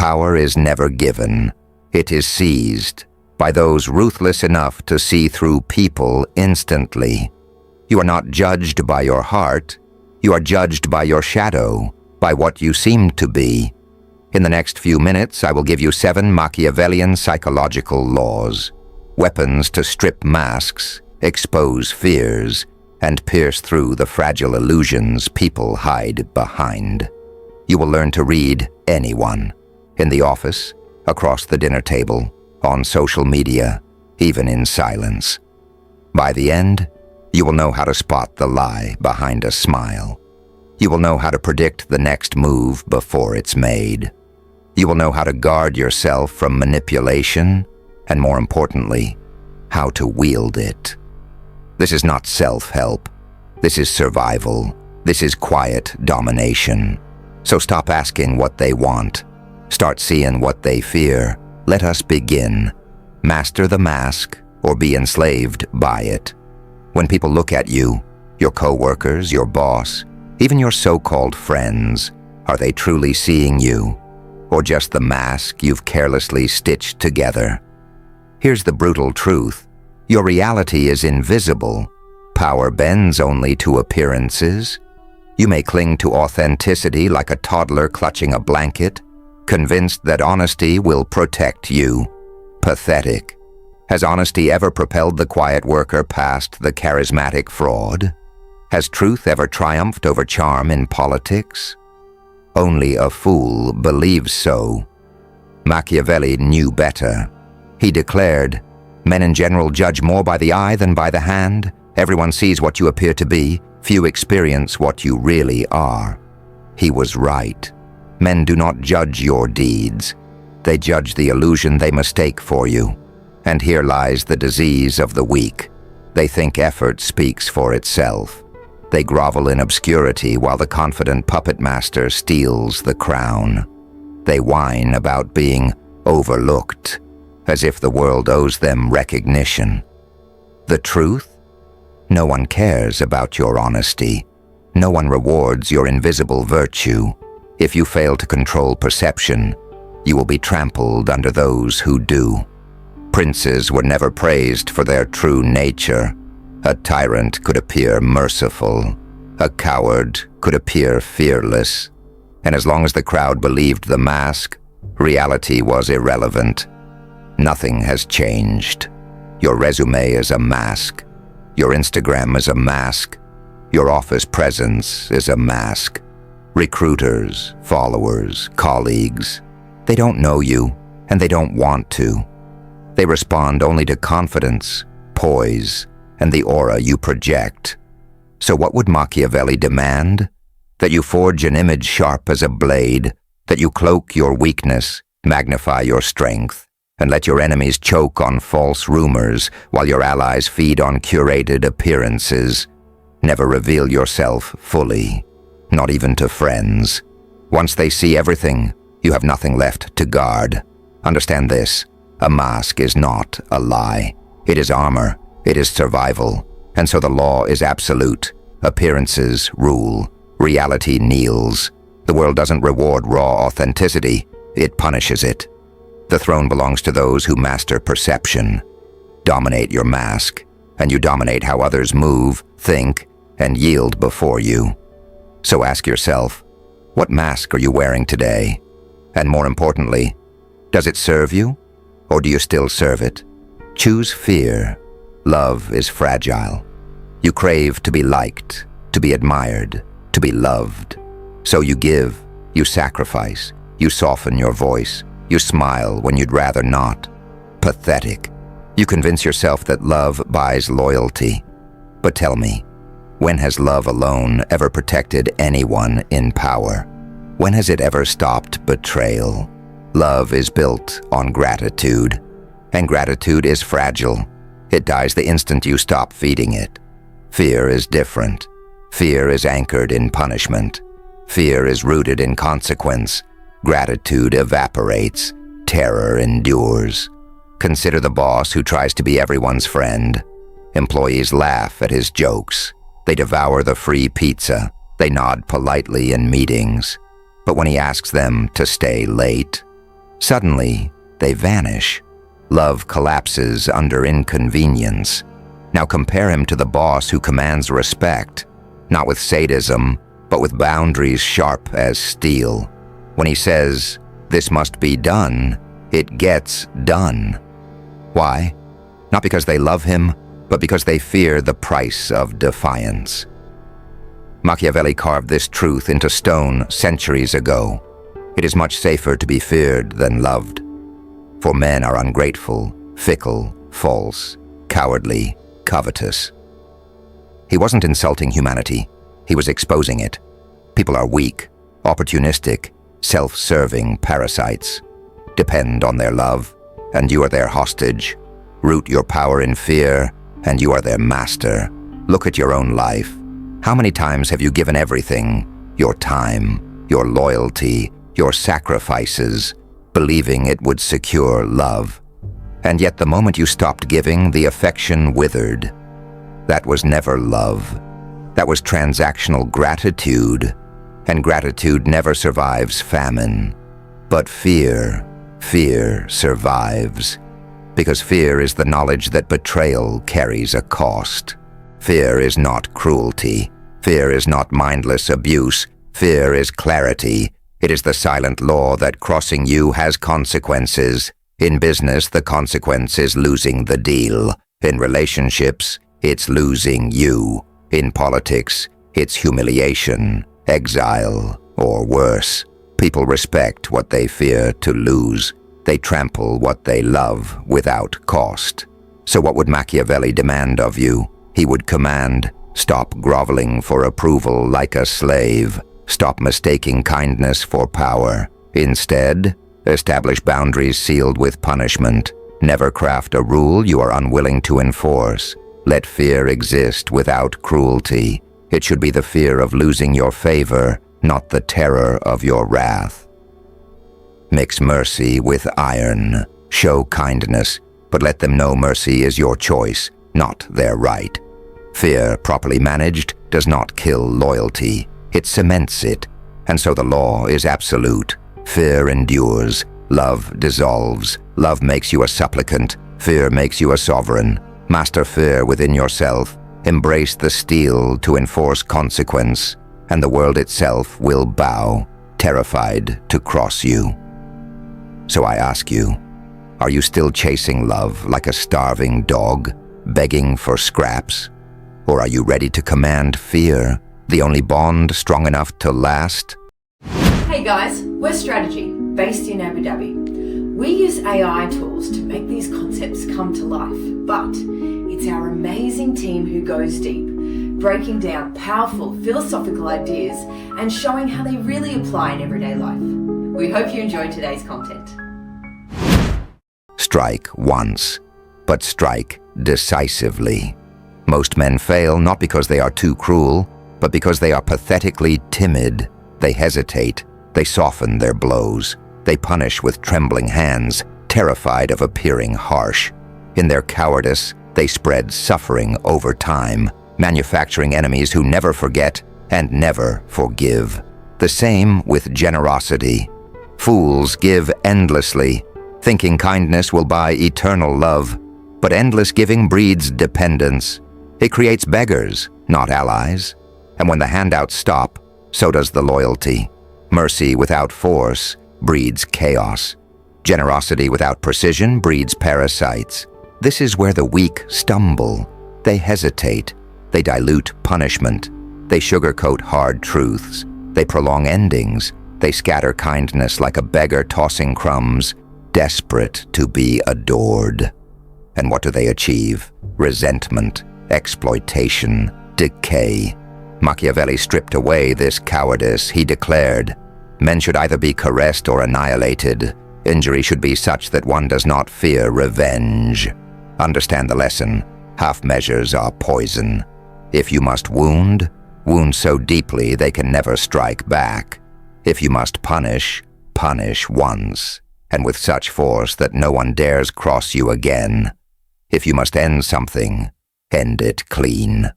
power is never given. It is seized by those ruthless enough to see through people instantly. You are not judged by your heart. You are judged by your shadow, by what you seem to be. In the next few minutes, I will give you 7 Machiavellian psychological laws, weapons to strip masks, expose fears, and pierce through the fragile illusions people hide behind. You will learn to read anyone, in the office, across the dinner table, on social media, even in silence. By the end, you will know how to spot the lie behind a smile. You will know how to predict the next move before it's made. You will know how to guard yourself from manipulation, and more importantly, how to wield it. This is not self-help. This is survival. This is quiet domination. So stop asking what they want. Start seeing what they fear. Let us begin. Master the mask or be enslaved by it. When people look at you, your co-workers, your boss, even your so-called friends, are they truly seeing you? Or just the mask you've carelessly stitched together? Here's the brutal truth. Your reality is invisible. Power bends only to appearances. You may cling to authenticity like a toddler clutching a blanket, convinced that honesty will protect you. Pathetic. Has honesty ever propelled the quiet worker past the charismatic fraud? Has truth ever triumphed over charm in politics? Only a fool believes so. Machiavelli knew better. He declared, "Men in general judge more by the eye than by the hand. Everyone sees what you appear to be. Few experience what you really are." He was right. Men do not judge your deeds. They judge the illusion they mistake for you. And here lies the disease of the weak. They think effort speaks for itself. They grovel in obscurity while the confident puppet master steals the crown. They whine about being overlooked, as if the world owes them recognition. The truth? No one cares about your honesty. No one rewards your invisible virtue. If you fail to control perception, you will be trampled under those who do. Princes were never praised for their true nature. A tyrant could appear merciful. A coward could appear fearless. And as long as the crowd believed the mask, reality was irrelevant. Nothing has changed. Your resume is a mask. Your Instagram is a mask. Your office presence is a mask. Recruiters, followers, colleagues, they don't know you, and they don't want to. They respond only to confidence, poise, and the aura you project. So what would Machiavelli demand? That you forge an image sharp as a blade, that you cloak your weakness, magnify your strength, and let your enemies choke on false rumors while your allies feed on curated appearances. Never reveal yourself fully, not even to friends. Once they see everything, you have nothing left to guard. Understand this, a mask is not a lie. It is armor, it is survival, and so the law is absolute. Appearances rule, reality kneels. The world doesn't reward raw authenticity, it punishes it. The throne belongs to those who master perception. Dominate your mask, and you dominate how others move, think, and yield before you. So ask yourself, what mask are you wearing today? And more importantly, does it serve you, or do you still serve it? Choose fear. Love is fragile. You crave to be liked, to be admired, to be loved. So you give, you sacrifice, you soften your voice, you smile when you'd rather not. Pathetic. You convince yourself that love buys loyalty. But tell me, when has love alone ever protected anyone in power? When has it ever stopped betrayal? Love is built on gratitude, and gratitude is fragile. It dies the instant you stop feeding it. Fear is different. Fear is anchored in punishment. Fear is rooted in consequence. Gratitude evaporates. Terror endures. Consider the boss who tries to be everyone's friend. Employees laugh at his jokes. They devour the free pizza. They nod politely in meetings. But when he asks them to stay late, Suddenly, they vanish. Love collapses under inconvenience. Now compare him to the boss who commands respect, not with sadism, but with boundaries sharp as steel. When he says, "This must be done," it gets done. Why? Not because they love him, but because they fear the price of defiance. Machiavelli carved this truth into stone centuries ago. It is much safer to be feared than loved. For men are ungrateful, fickle, false, cowardly, covetous. He wasn't insulting humanity. He was exposing it. People are weak, opportunistic, self-serving parasites. Depend on their love, and you are their hostage. Root your power in fear, and you are their master. Look at your own life. How many times have you given everything, your time, your loyalty, your sacrifices, believing it would secure love? And yet the moment you stopped giving, the affection withered. That was never love. That was transactional gratitude, and gratitude never survives famine. But fear survives. Because fear is the knowledge that betrayal carries a cost. Fear is not cruelty. Fear is not mindless abuse. Fear is clarity. It is the silent law that crossing you has consequences. In business, the consequence is losing the deal. In relationships, it's losing you. In politics, it's humiliation, exile, or worse. People respect what they fear to lose. They trample what they love without cost. So what would Machiavelli demand of you? He would command, stop groveling for approval like a slave. Stop mistaking kindness for power. Instead, establish boundaries sealed with punishment. Never craft a rule you are unwilling to enforce. Let fear exist without cruelty. It should be the fear of losing your favor, not the terror of your wrath. Mix mercy with iron. Show kindness, but let them know mercy is your choice, not their right. Fear, properly managed, does not kill loyalty. It cements it, and so the law is absolute. Fear endures. Love dissolves. Love makes you a supplicant. Fear makes you a sovereign. Master fear within yourself. Embrace the steel to enforce consequence, and the world itself will bow, terrified to cross you. So I ask you, are you still chasing love like a starving dog, begging for scraps? Or are you ready to command fear, the only bond strong enough to last? Hey guys, we're Strategy, based in Abu Dhabi. We use AI tools to make these concepts come to life, but it's our amazing team who goes deep, breaking down powerful philosophical ideas and showing how they really apply in everyday life. We hope you enjoyed today's content. Strike once, but strike decisively. Most men fail not because they are too cruel, but because they are pathetically timid. They hesitate. They soften their blows. They punish with trembling hands, terrified of appearing harsh. In their cowardice, they spread suffering over time, manufacturing enemies who never forget and never forgive. The same with generosity. Fools give endlessly, thinking kindness will buy eternal love. But endless giving breeds dependence. It creates beggars, not allies. And when the handouts stop, so does the loyalty. Mercy without force breeds chaos. Generosity without precision breeds parasites. This is where the weak stumble. They hesitate. They dilute punishment. They sugarcoat hard truths. They prolong endings. They scatter kindness like a beggar tossing crumbs, desperate to be adored. And what do they achieve? Resentment, exploitation, decay. Machiavelli stripped away this cowardice. He declared, men should either be caressed or annihilated. Injury should be such that one does not fear revenge. Understand the lesson. Half measures are poison. If you must wound, wound so deeply they can never strike back. If you must punish, punish once, and with such force that no one dares cross you again. If you must end something, end it clean.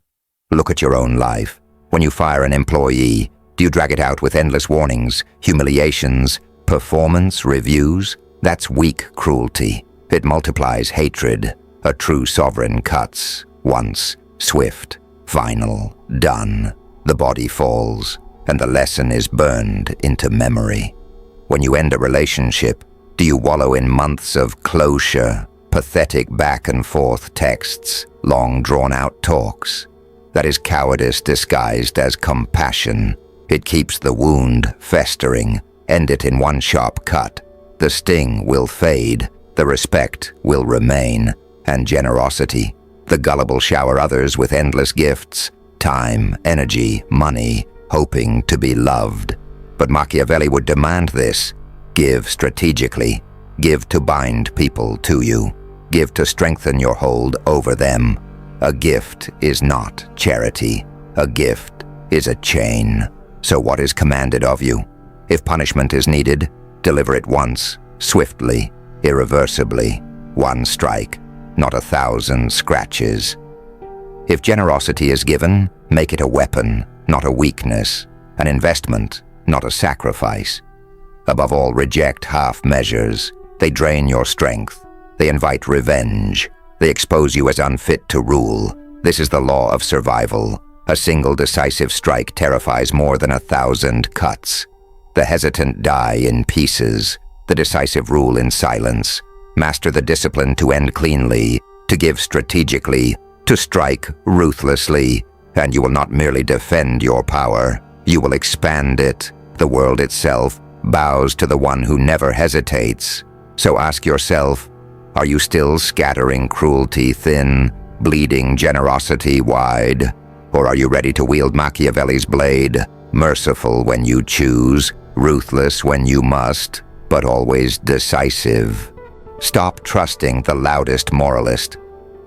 Look at your own life. When you fire an employee, do you drag it out with endless warnings, humiliations, performance reviews? That's weak cruelty. It multiplies hatred. A true sovereign cuts, once, swift, final, done. The body falls, and the lesson is burned into memory. When you end a relationship, do you wallow in months of closure, pathetic back and forth texts, long drawn-out talks? That is cowardice disguised as compassion. It keeps the wound festering. End it in one sharp cut. The sting will fade, the respect will remain, and generosity. The gullible shower others with endless gifts, time, energy, money, hoping to be loved. But Machiavelli would demand this. Give strategically. Give to bind people to you. Give to strengthen your hold over them. A gift is not charity. A gift is a chain. So what is commanded of you? If punishment is needed, deliver it once, swiftly, irreversibly. One strike, not 1,000 scratches. If generosity is given, make it a weapon, not a weakness, an investment, not a sacrifice. Above all, reject half measures. They drain your strength. They invite revenge. They expose you as unfit to rule. This is the law of survival. A single decisive strike terrifies more than 1,000 cuts. The hesitant die in pieces. The decisive rule in silence. Master the discipline to end cleanly, to give strategically, to strike ruthlessly, and you will not merely defend your power. You will expand it. The world itself bows to the one who never hesitates. So ask yourself, are you still scattering cruelty thin, bleeding generosity wide? Or are you ready to wield Machiavelli's blade, merciful when you choose, ruthless when you must, but always decisive? Stop trusting the loudest moralist.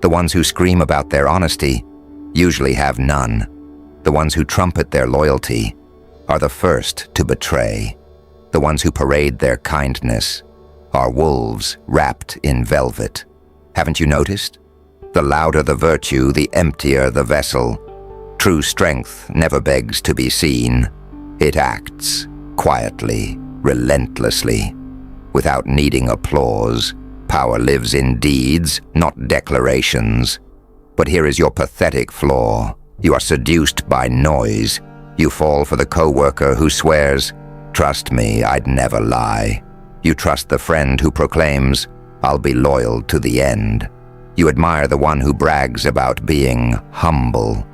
The ones who scream about their honesty usually have none. The ones who trumpet their loyalty are the first to betray. The ones who parade their kindness are wolves wrapped in velvet. Haven't you noticed? The louder the virtue, the emptier the vessel. True strength never begs to be seen. It acts quietly, relentlessly, without needing applause. Power lives in deeds, not declarations. But here is your pathetic flaw. You are seduced by noise. You fall for the coworker who swears, "Trust me, I'd never lie." You trust the friend who proclaims, "I'll be loyal to the end." You admire the one who brags about being humble.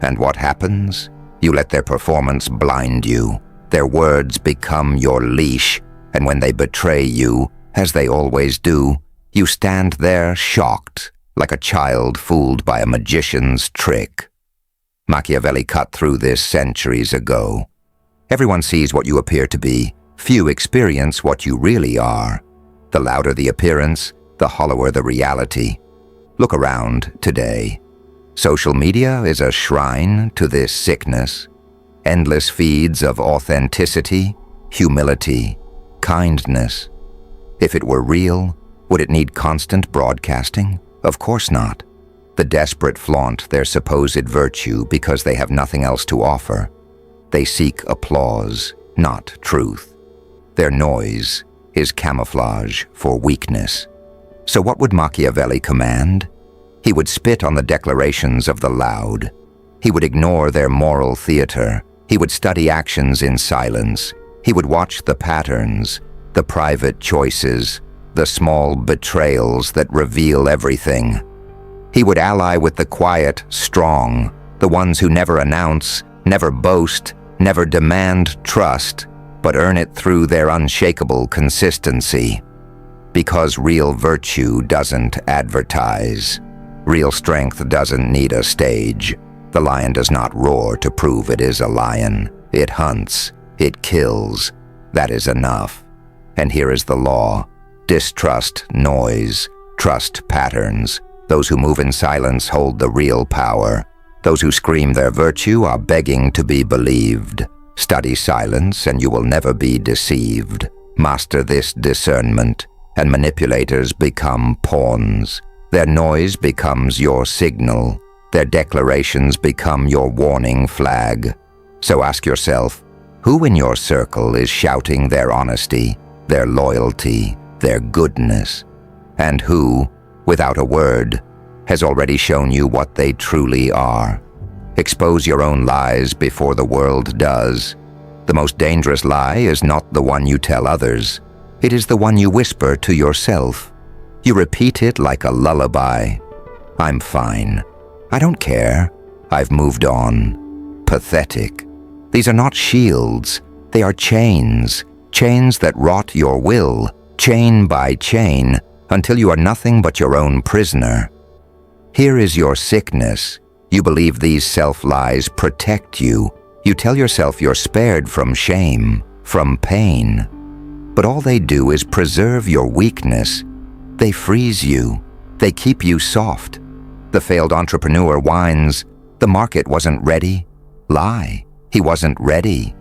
And what happens? You let their performance blind you. Their words become your leash, and when they betray you, as they always do, you stand there shocked, like a child fooled by a magician's trick. Machiavelli cut through this centuries ago. Everyone sees what you appear to be. Few experience what you really are. The louder the appearance, the hollower the reality. Look around today. Social media is a shrine to this sickness. Endless feeds of authenticity, humility, kindness. If it were real, would it need constant broadcasting? Of course not. The desperate flaunt their supposed virtue because they have nothing else to offer. They seek applause, not truth. Their noise is camouflage for weakness. So what would Machiavelli command? He would spit on the declarations of the loud. He would ignore their moral theater. He would study actions in silence. He would watch the patterns, the private choices, the small betrayals that reveal everything. He would ally with the quiet, strong, the ones who never announce, never boast, never demand trust, but earn it through their unshakable consistency. Because real virtue doesn't advertise. Real strength doesn't need a stage. The lion does not roar to prove it is a lion. It hunts. It kills. That is enough. And here is the law. Distrust noise. Trust patterns. Those who move in silence hold the real power. Those who scream their virtue are begging to be believed. Study silence and you will never be deceived. Master this discernment, and manipulators become pawns. Their noise becomes your signal. Their declarations become your warning flag. So ask yourself, who in your circle is shouting their honesty, their loyalty, their goodness, and who, without a word, has already shown you what they truly are. Expose your own lies before the world does. The most dangerous lie is not the one you tell others. It is the one you whisper to yourself. You repeat it like a lullaby. I'm fine. I don't care. I've moved on. Pathetic. These are not shields. They are chains. Chains that rot your will, chain by chain, until you are nothing but your own prisoner. Here is your sickness. You believe these self-lies protect you. You tell yourself you're spared from shame, from pain. But all they do is preserve your weakness. They freeze you. They keep you soft. The failed entrepreneur whines, "The market wasn't ready." Lie. He wasn't ready.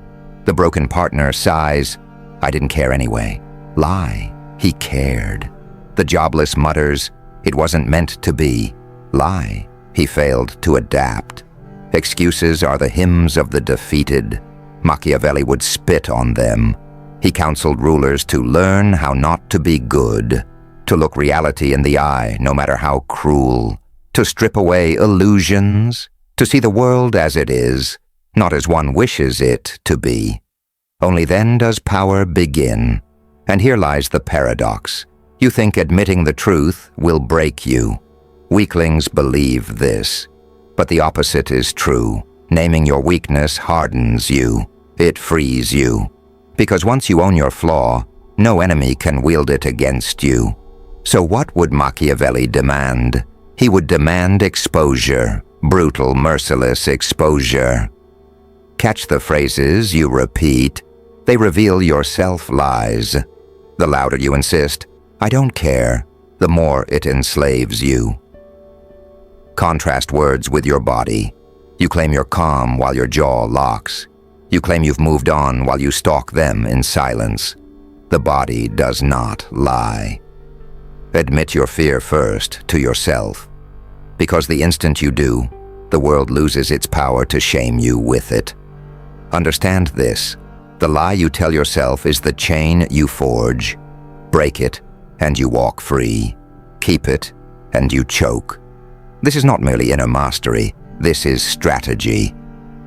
The broken partner sighs, "I didn't care anyway." Lie. He cared. The jobless mutters, "It wasn't meant to be." Lie. He failed to adapt. Excuses are the hymns of the defeated. Machiavelli would spit on them. He counseled rulers to learn how not to be good, to look reality in the eye, no matter how cruel, to strip away illusions, to see the world as it is, not as one wishes it to be. Only then does power begin. And here lies the paradox. You think admitting the truth will break you. Weaklings believe this. But the opposite is true. Naming your weakness hardens you. It frees you. Because once you own your flaw, no enemy can wield it against you. So what would Machiavelli demand? He would demand exposure. Brutal, merciless exposure. Catch the phrases you repeat. They reveal your self-lies. The louder you insist, "I don't care," the more it enslaves you. Contrast words with your body. You claim you're calm while your jaw locks. You claim you've moved on while you stalk them in silence. The body does not lie. Admit your fear first to yourself. Because the instant you do, the world loses its power to shame you with it. Understand this. The lie you tell yourself is the chain you forge. Break it, and you walk free. Keep it, and you choke. This is not merely inner mastery. This is strategy.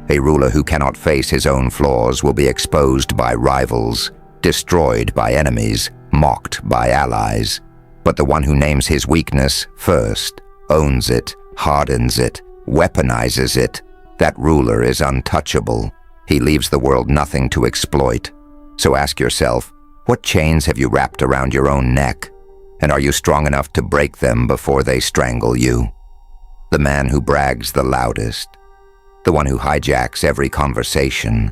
A ruler who cannot face his own flaws will be exposed by rivals, destroyed by enemies, mocked by allies. But the one who names his weakness first, owns it, hardens it, weaponizes it, that ruler is untouchable. He leaves the world nothing to exploit. So ask yourself, what chains have you wrapped around your own neck? And are you strong enough to break them before they strangle you? The man who brags the loudest, the one who hijacks every conversation,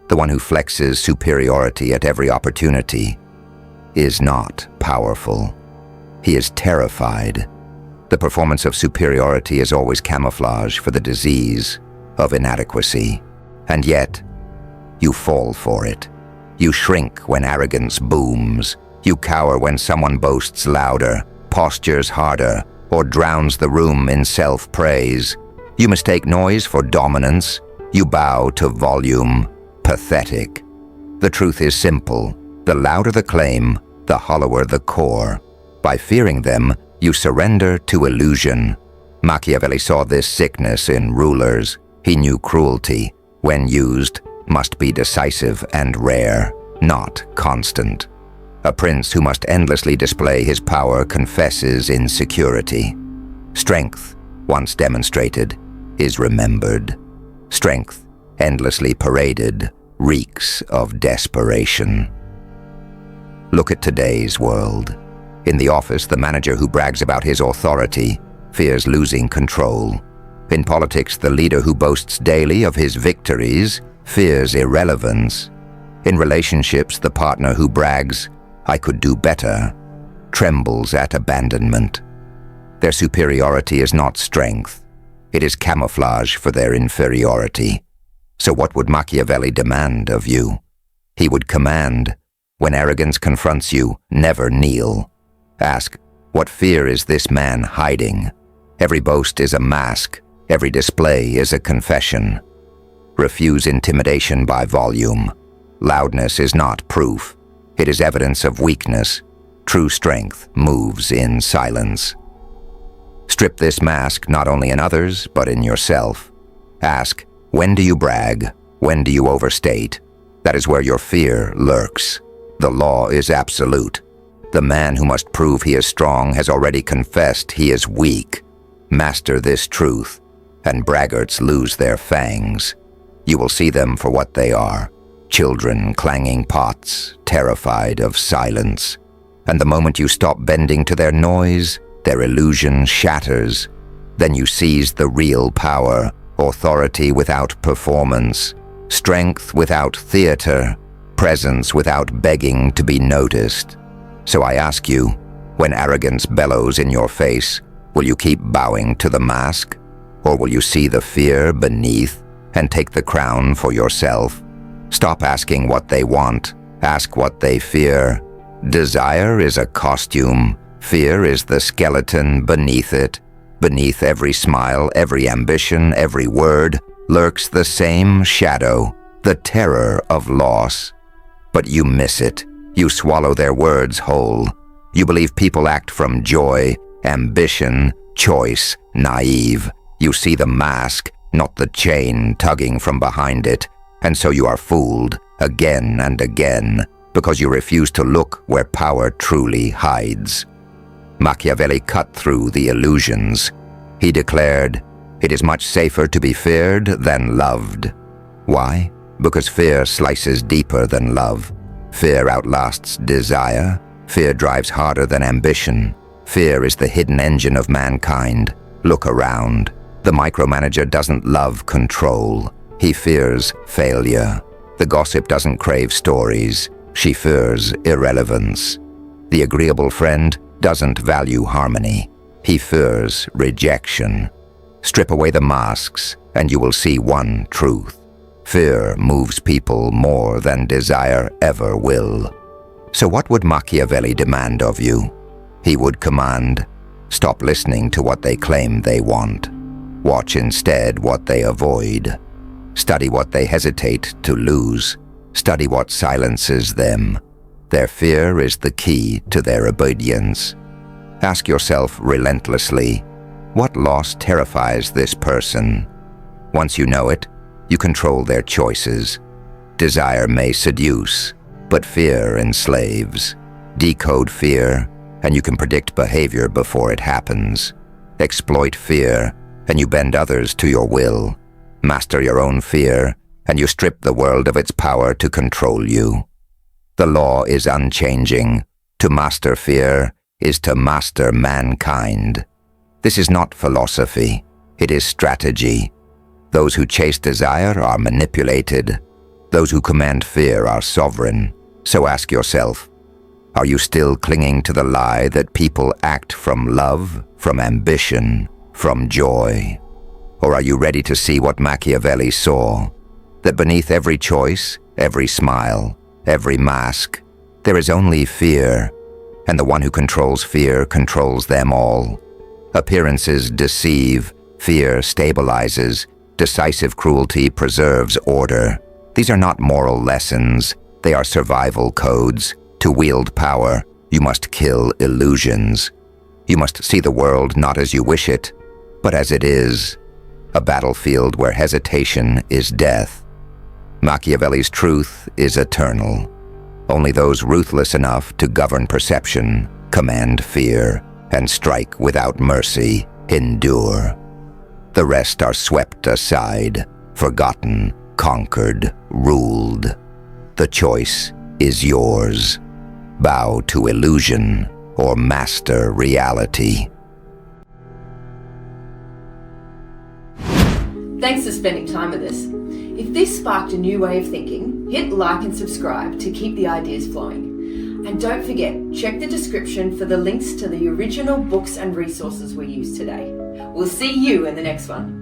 the one who flexes superiority at every opportunity, is not powerful. He is terrified. The performance of superiority is always camouflage for the disease of inadequacy. And yet, you fall for it. You shrink when arrogance booms. You cower when someone boasts louder, postures harder, or drowns the room in self-praise. You mistake noise for dominance. You bow to volume. Pathetic. The truth is simple. The louder the claim, the hollower the core. By fearing them, you surrender to illusion. Machiavelli saw this sickness in rulers. He knew cruelty, when used, must be decisive and rare, not constant. A prince who must endlessly display his power confesses insecurity. Strength, once demonstrated, is remembered. Strength, endlessly paraded, reeks of desperation. Look at today's world. In the office, the manager who brags about his authority fears losing control. In politics, the leader who boasts daily of his victories fears irrelevance. In relationships, the partner who brags, "I could do better," trembles at abandonment. Their superiority is not strength. It is camouflage for their inferiority. So what would Machiavelli demand of you? He would command, when arrogance confronts you, never kneel. Ask, what fear is this man hiding? Every boast is a mask. Every display is a confession. Refuse intimidation by volume. Loudness is not proof. It is evidence of weakness. True strength moves in silence. Strip this mask not only in others, but in yourself. Ask, when do you brag? When do you overstate? That is where your fear lurks. The law is absolute. The man who must prove he is strong has already confessed he is weak. Master this truth, and braggarts lose their fangs. You will see them for what they are, children clanging pots, terrified of silence. And the moment you stop bending to their noise, their illusion shatters. Then you seize the real power, authority without performance, strength without theater, presence without begging to be noticed. So I ask you, when arrogance bellows in your face, will you keep bowing to the mask? Or will you see the fear beneath and take the crown for yourself? Stop asking what they want, ask what they fear. Desire is a costume, fear is the skeleton beneath it. Beneath every smile, every ambition, every word, lurks the same shadow, the terror of loss. But you miss it. You swallow their words whole. You believe people act from joy, ambition, choice, naive. You see the mask, not the chain tugging from behind it, and so you are fooled again and again because you refuse to look where power truly hides. Machiavelli cut through the illusions. He declared, "It is much safer to be feared than loved." Why? Because fear slices deeper than love. Fear outlasts desire. Fear drives harder than ambition. Fear is the hidden engine of mankind. Look around. The micromanager doesn't love control. He fears failure. The gossip doesn't crave stories. She fears irrelevance. The agreeable friend doesn't value harmony. He fears rejection. Strip away the masks, and you will see one truth. Fear moves people more than desire ever will. So what would Machiavelli demand of you? He would command, stop listening to what they claim they want. Watch instead what they avoid. Study what they hesitate to lose. Study what silences them. Their fear is the key to their obedience. Ask yourself relentlessly, what loss terrifies this person? Once you know it, you control their choices. Desire may seduce, but fear enslaves. Decode fear, and you can predict behavior before it happens. Exploit fear, and you bend others to your will. Master your own fear, and you strip the world of its power to control you. The law is unchanging. To master fear is to master mankind. This is not philosophy. It is strategy. Those who chase desire are manipulated. Those who command fear are sovereign. So ask yourself, are you still clinging to the lie that people act from love, from ambition, from joy? Or are you ready to see what Machiavelli saw? That beneath every choice, every smile, every mask, there is only fear, and the one who controls fear controls them all. Appearances deceive, fear stabilizes, decisive cruelty preserves order. These are not moral lessons, they are survival codes. To wield power, you must kill illusions. You must see the world not as you wish it, but as it is, a battlefield where hesitation is death. Machiavelli's truth is eternal. Only those ruthless enough to govern perception, command fear, and strike without mercy endure. The rest are swept aside, forgotten, conquered, ruled. The choice is yours. Bow to illusion or master reality. Thanks for spending time with us. If this sparked a new way of thinking, hit like and subscribe to keep the ideas flowing. And don't forget, check the description for the links to the original books and resources we used today. We'll see you in the next one.